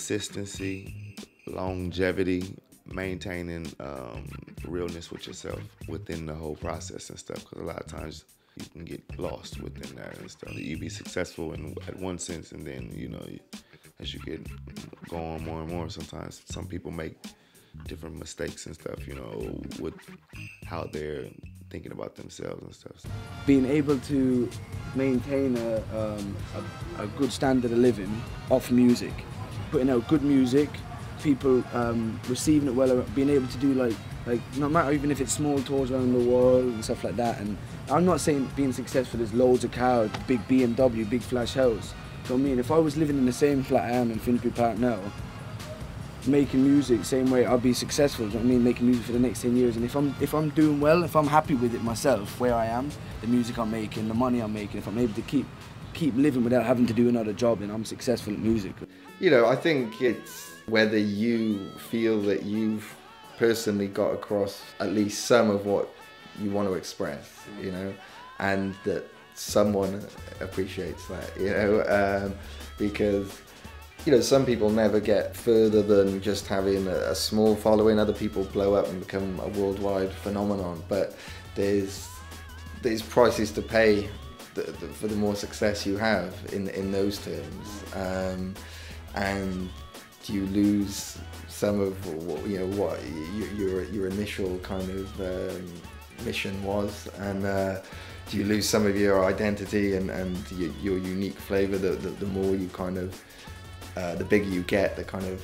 consistency, longevity, maintaining realness with yourself within the whole process and stuff. Because a lot of times you can get lost within that and stuff. You be successful at one sense, and then as you get going more and more, sometimes some people make different mistakes and stuff, with how they're thinking about themselves and stuff. Being able to maintain a good standard of living off music, putting out good music, people receiving it well, being able to do like no matter even if it's small tours around the world and stuff like that. And I'm not saying being successful is loads of cars, big BMW, big flash house. So I mean, if I was living in the same flat I am in Finsbury Park now, making music same way, I'll be successful. You know what I mean? Making music for the next 10 years. And if I'm doing well, if I'm happy with it myself, where I am, the music I'm making, the money I'm making, if I'm able to keep living without having to do another job, then I'm successful at music. I think it's whether you feel that you've personally got across at least some of what you want to express, and that someone appreciates that, because some people never get further than just having a small following. Other people blow up and become a worldwide phenomenon, but there's prices to pay for the more success you have in those terms, and you lose some of what your initial kind of mission was, and you lose some of your identity and your unique flavour. The more you kind of the bigger you get, the kind of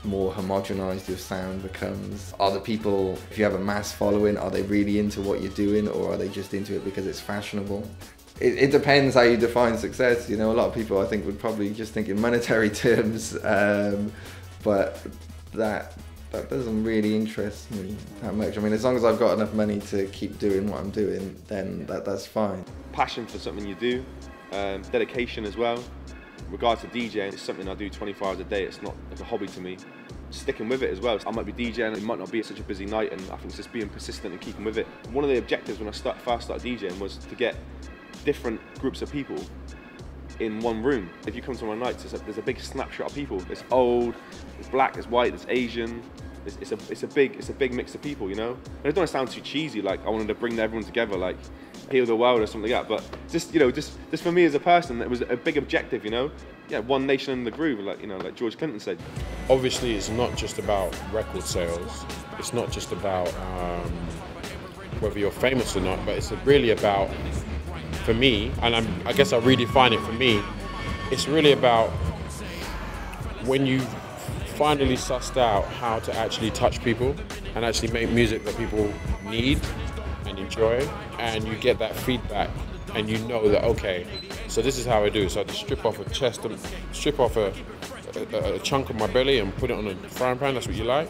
more homogenized your sound becomes. Are the people, if you have a mass following, are they really into what you're doing, or are they just into it because it's fashionable? It depends how you define success. A lot of people I think would probably just think in monetary terms, but that doesn't really interest me that much. I mean, as long as I've got enough money to keep doing what I'm doing, then that's fine. Passion for something you do, dedication as well. In regards to DJing, it's something I do 24 hours a day. It's not like a hobby to me. Sticking with it as well. I might be DJing, it might not be such a busy night, and I think it's just being persistent and keeping with it. One of the objectives when I first started DJing was to get different groups of people in one room. If you come to my nights, there's a big snapshot of people. There's old, there's black, there's white, there's Asian. It's a big mix of people, And I don't want to sound too cheesy, like I wanted to bring everyone together, like heal the world or something like that. But just for me as a person, it was a big objective, Yeah, one nation in the groove, like George Clinton said. Obviously, it's not just about record sales. It's not just about whether you're famous or not, but it's really about, for me, and I guess I redefine it for me, it's really about when you finally sussed out how to actually touch people and actually make music that people need and enjoy, and you get that feedback and you know that, okay, so this is how I do. So I just strip off a chest, strip off a chunk of my belly and put it on a frying pan. That's what you like?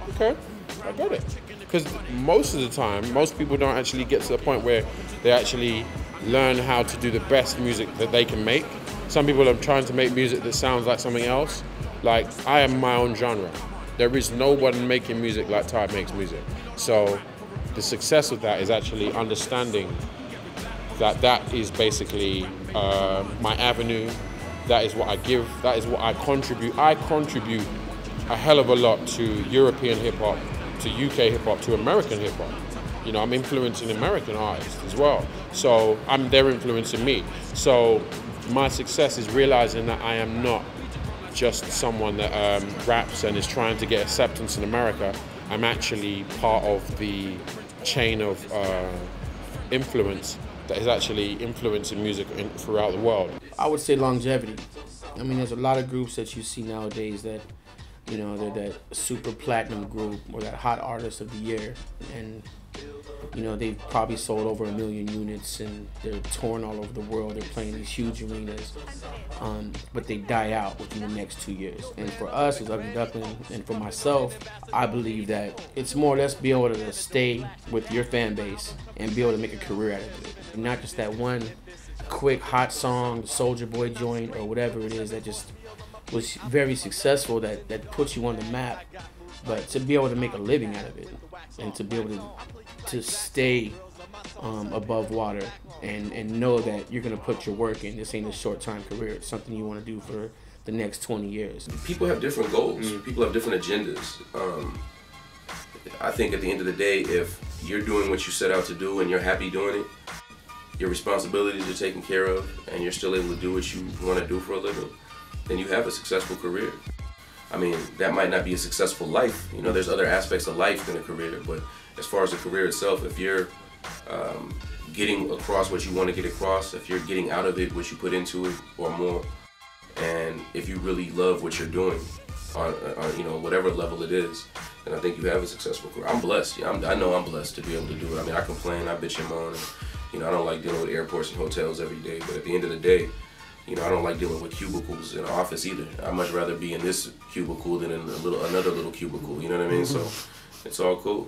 Okay, I got it. Because most of the time, most people don't actually get to the point where they actually learn how to do the best music that they can make. Some people are trying to make music that sounds like something else. Like, I am my own genre. There is no one making music like Ty makes music. So the success of that is actually understanding that is basically my avenue. That is what I give. That is what I contribute. I contribute a hell of a lot to European hip hop, to UK hip hop, to American hip hop. I'm influencing American artists as well. So they're influencing me. So my success is realizing that I am not just someone that raps and is trying to get acceptance in America. I'm actually part of the chain of influence that is actually influencing music throughout the world. I would say longevity. I mean, there's a lot of groups that you see nowadays that, they're that super platinum group or that hot artist of the year, and they've probably sold over 1 million units and they're touring all over the world. They're playing these huge arenas, but they die out within the next 2 years. And for us as Ugly Duckling, and for myself, I believe that it's more or less be able to stay with your fan base and be able to make a career out of it, and not just that one quick hot song, Soulja Boy joint or whatever it is that just was very successful, that puts you on the map, but to be able to make a living out of it and to be able to stay above water and know that you're going to put your work in. This ain't a short-time career. It's something you want to do for the next 20 years? People have different goals. People have different agendas. I think at the end of the day, if you're doing what you set out to do and you're happy doing it, your responsibilities are taken care of, and you're still able to do what you want to do for a living, then you have a successful career. I mean, that might not be a successful life. You know, there's other aspects of life than a career, but as far as the career itself, if you're getting across what you want to get across, if you're getting out of it what you put into it or more, and if you really love what you're doing on you know, whatever level it is, then I think you have a successful career. I'm blessed. Yeah, I know I'm blessed to be able to do it. I mean, I complain, I bitch and moan, and, you know, I don't like dealing with airports and hotels every day, but at the end of the day, you know, I don't like dealing with cubicles in an office either. I'd much rather be in this cubicle than in another little cubicle, you know what I mean? So it's all cool.